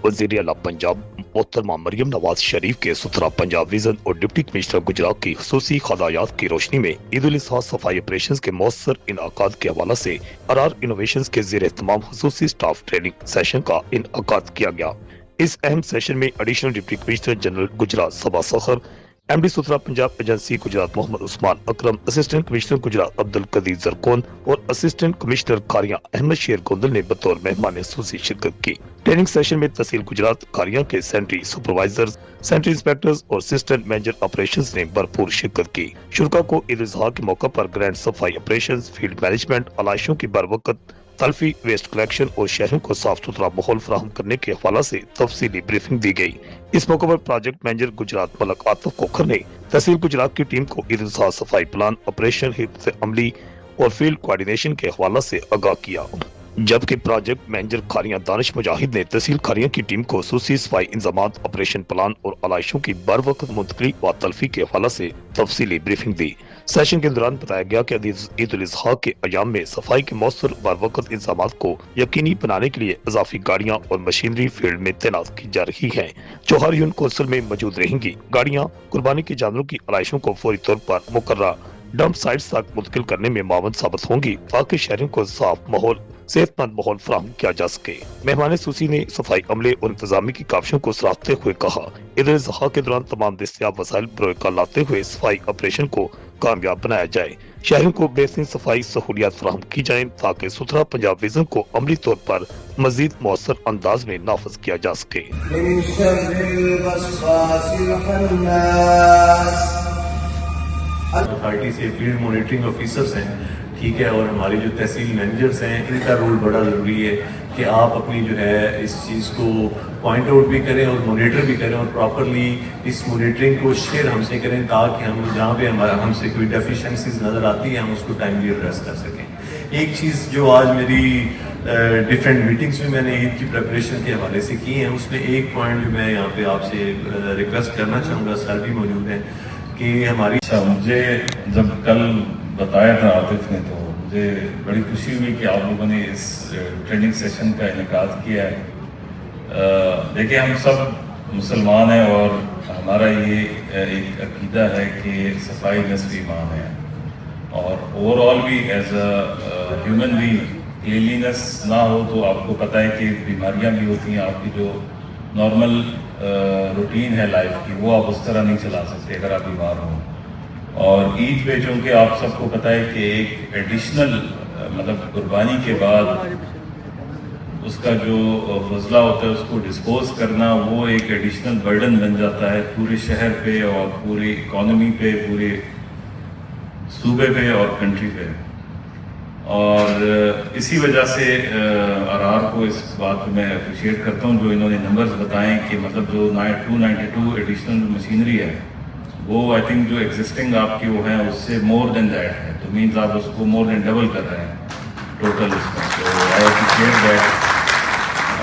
वज़ीर आला पंजाब मोहतरमा मरियम नवाज शरीफ के सुथरा पंजाब विजन और डिप्टी कमिश्नर गुजरात की खुसूसी खदायात की रोशनी में ईद उल अज़हा सफाई ऑपरेशन के मौसर इनआकाद के हवाले से अरार इनोवेशन के ज़ेर एहतमाम खुसूसी स्टाफ ट्रेनिंग सेशन का इनआकाद किया गया। इस अहम सेशन में additional deputy commissioner general Gujrat Saba Sakhar, MD Suthra Punjab agency Gujrat Mohammad Usman Akram, assistant commissioner Gujrat Abdul Qadeer जरकोन और असिस्टेंट कमिश्नर कारियां अहमद शेर गोंदल ने बतौर मेहमान खुसूसी शिरकत की। ट्रेनिंग सेशन में तहसील गुजरात कारियां के सेंट्री सुपरवाइजर्स, सेंट्री इंस्पेक्टर्स और असिस्टेंट मैनेजर ऑपरेशंस ने भरपूर शिरकत की। शुरका को ईद उल अज़हा के मौके पर ग्रैंड सफाई ऑपरेशन, फील्ड मैनेजमेंट, आलाइशों की बरवकत तल्फी, वेस्ट कलेक्शन और शहरों को साफ सुथरा माहौल फराहम करने के हवाले से तफसीली ब्रीफिंग दी गई। इस मौके पर प्रोजेक्ट मैनेजर गुजरात मलक आतिफ कोखर ने तहसील गुजरात की टीम को ईद उल अज़हा सफाई प्लान, ऑपरेशन, हिफ्ज़ अमली और फील्ड कोऑर्डिनेशन के हवाले से आगाह किया, जबकि प्रोजेक्ट मैनेजर खारियां दानिश मुजाहिद ने तहसील खारियां की टीम को खुसूसी सफाई इंतजामात, ऑपरेशन प्लान और आलाइशों की बर वक्त मुंतकली व तल्फी के हवाले से तफसीली ब्रीफिंग दी। सेशन के दौरान बताया गया कि ईद उल अज़हा के अयाम में सफाई के मौसर बर वक्त इंतजामात को यकीनी बनाने के लिए इजाफी गाड़ियां और मशीनरी फील्ड में तैनात की जा रही है, जो हर यूनिट कौंसिल में मौजूद रहेंगी। गाड़ियां कुर्बानी के जानवरों की आलाइशों को फौरी तौर पर मुकर्रर डंप साइट्स तक मुंतकिल करने में मावन साबित होंगी, ताकि शहरों को साफ माहौल, सेहतमंद माहौल फराहम किया जा सके। मेहमान सूसी ने सफाई अमले और इंतजामी की काविशों को सराहते हुए कहा, ईद उल अज़हा के दौरान तमाम दस्तियाब वसाइल बरोकार लाते हुए सफाई ऑपरेशन को कामयाब बनाया जाए, शहरों को बेहतरीन सफाई सहूलियात फराहम की जाए, ताकि सुथरा पंजाब विजन को अमली तौर पर मजीद मौसर अंदाज में नाफज किया जा सके। अथॉरिटी से फील्ड मॉनिटरिंग ऑफिसर्स हैं, ठीक है, और हमारे जो तहसील मैनेजर्स हैं, इनका रोल बड़ा ज़रूरी है कि आप अपनी जो है इस चीज़ को पॉइंट आउट भी करें और मॉनिटर भी करें और प्रॉपरली इस मॉनिटरिंग को शेयर हमसे करें, ताकि हम जहाँ पे हमारा हमसे कोई डेफिशिएंसीज नज़र आती है हम उसको टाइमली एड्रेस कर सकें। एक चीज़ जो आज मेरी डिफरेंट मीटिंग्स में मैंने ईद की प्रिपरेशन के हवाले से की है, उसमें एक पॉइंट जो मैं यहाँ पे आपसे रिक्वेस्ट करना चाहूँगा, सर भी मौजूद हैं, कि हमारी मुझे जब कल बताया था आतिफ ने, तो मुझे बड़ी खुशी हुई कि आप लोगों ने इस ट्रेनिंग सेशन का इनेकाद किया है। देखिए, हम सब मुसलमान हैं और हमारा ये एक अकीदा है कि सफाई नस्फ़ ईमान है, और ओवरऑल भी as a human being cleanliness ना हो तो आपको पता है कि बीमारियां भी होती हैं। आपकी जो नॉर्मल रूटीन है लाइफ की, वो आप उस तरह नहीं चला सकते अगर आप बीमार हों। और ईद पे चूँकि आप सबको पता है कि एक एडिशनल मतलब कुर्बानी के बाद उसका जो फजला होता है उसको डिस्पोज करना, वो एक एडिशनल बर्डन बन जाता है पूरे शहर पे और पूरी इकॉनमी पे, पूरे सूबे पे और कंट्री पे। और इसी वजह से अरार को इस बात को मैं अप्रिशिएट करता हूँ जो इन्होंने नंबर्स बताएं कि मतलब जो 292 एडिशनल मशीनरी है, वो आई थिंक जो एग्जिस्टिंग आपकी वो है उससे मोर देन दैट है, तो मीन्स आप उसको मोर देन डबल कर रहे हैं टोटल इसमें, तो आई अप्रिशिएट दैट।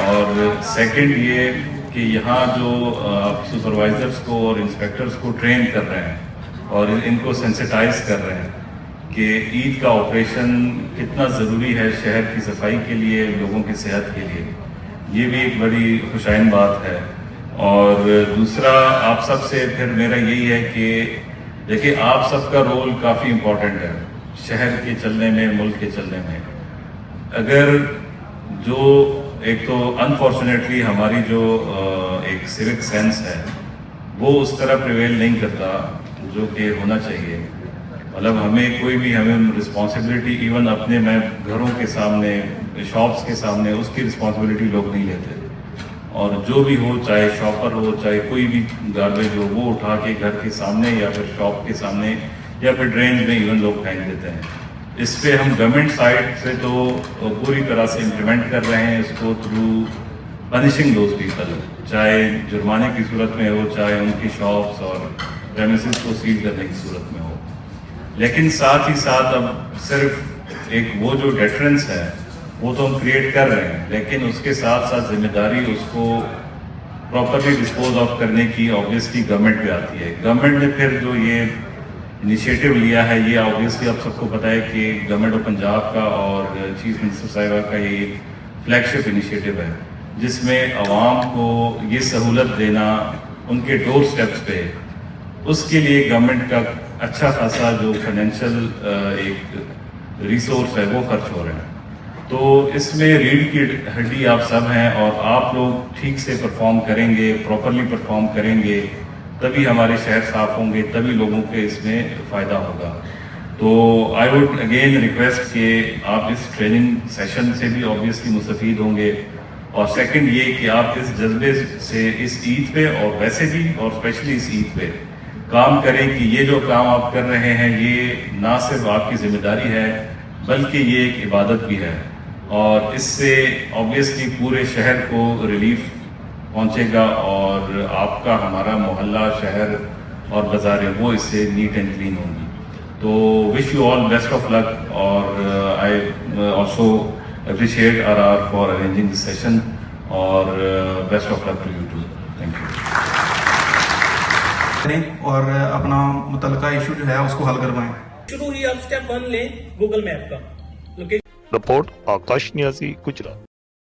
और सेकंड ये कि यहाँ जो आप सुपरवाइजर्स को और इंस्पेक्टर्स को ट्रेन कर रहे हैं और इनको सेंसिटाइज कर रहे हैं कि ईद का ऑपरेशन कितना ज़रूरी है शहर की सफाई के लिए, लोगों की सेहत के लिए, ये भी एक बड़ी खुशाइन बात है। और दूसरा, आप सब से फिर मेरा यही है कि देखिए, आप सबका रोल काफ़ी इम्पोर्टेंट है शहर के चलने में, मुल्क के चलने में। अगर जो एक तो अनफॉर्चुनेटली हमारी जो एक सिविक सेंस है वो उस तरह प्रिवेल नहीं करता जो कि होना चाहिए, मतलब हमें कोई भी हमें रिस्पॉन्सिबिलिटी इवन अपने मैं घरों के सामने, शॉप्स के सामने, उसकी रिस्पॉन्सिबिलिटी लोग नहीं लेते। और जो भी हो, चाहे शॉपर हो, चाहे कोई भी गार्बेज हो, वो उठा के घर के सामने या फिर शॉप के सामने या फिर ड्रेन में इवन लोग फेंक देते हैं। इस पे हम गवर्नमेंट साइड से तो पूरी तरह से इम्प्लीमेंट कर रहे हैं इसको थ्रू पनिशिंग दोज पीपल, चाहे जुर्माने की सूरत में हो, चाहे उनकी शॉप्स और प्रेमिसेस को सील करने की सूरत में हो। लेकिन साथ ही साथ अब सिर्फ एक वो जो डेटरेंस है वो तो हम क्रिएट कर रहे हैं, लेकिन उसके साथ साथ जिम्मेदारी उसको प्रॉपरली डिस्पोज ऑफ करने की ऑब्वियसली गवर्नमेंट पे आती है। गवर्नमेंट ने फिर जो ये इनिशिएटिव लिया है, ये ऑब्वियसली आप सबको पता है कि गवर्नमेंट ऑफ पंजाब का और चीफ मिनिस्टर साहिबा का ये फ्लैगशिप इनिशिएटिव है جس میں عوام کو یہ سہولت دینا ان کے ڈور سٹیپس پہ، اس کے لیے گورنمنٹ کا اچھا خاصا جو فائنینشیل ایک ریسورس ہے وہ خرچ ہو رہے ہیں. تو اس میں ریڑھ کی ہڈی آپ سب ہیں، اور آپ لوگ ٹھیک سے پرفارم کریں گے، پراپرلی پرفارم کریں گے، تبھی ہمارے شہر صاف ہوں گے، تبھی لوگوں کے اس میں فائدہ ہوگا. تو آئی ووڈ اگین ریکویسٹ کہ آپ اس ٹریننگ سیشن سے بھی آبویسلی مستفید ہوں گے، اور سیکنڈ یہ کہ آپ اس جذبے سے اس عید پہ اور ویسے بھی اور اسپیشلی اس عید پہ کام کریں کہ یہ جو کام آپ کر رہے ہیں یہ نہ صرف آپ کی ذمہ داری ہے بلکہ یہ ایک عبادت بھی ہے، اور اس سے آبویسلی پورے شہر کو ریلیف پہنچے گا، اور آپ کا ہمارا محلہ، شہر اور بازاریں وہ اس سے نیٹ اینڈ کلین ہوں گی. تو wish you all best of luck, اور I also appreciate RR for arranging this session, اور best of luck to you too. Thank you. اور اپنا متعلقہ ایشو جو ہے اس کو حل کروائیں. شروع ہی آپ سٹیپ 1 لیں گوگل میپ کا. رپورٹ آکاش نیازی، گجرات.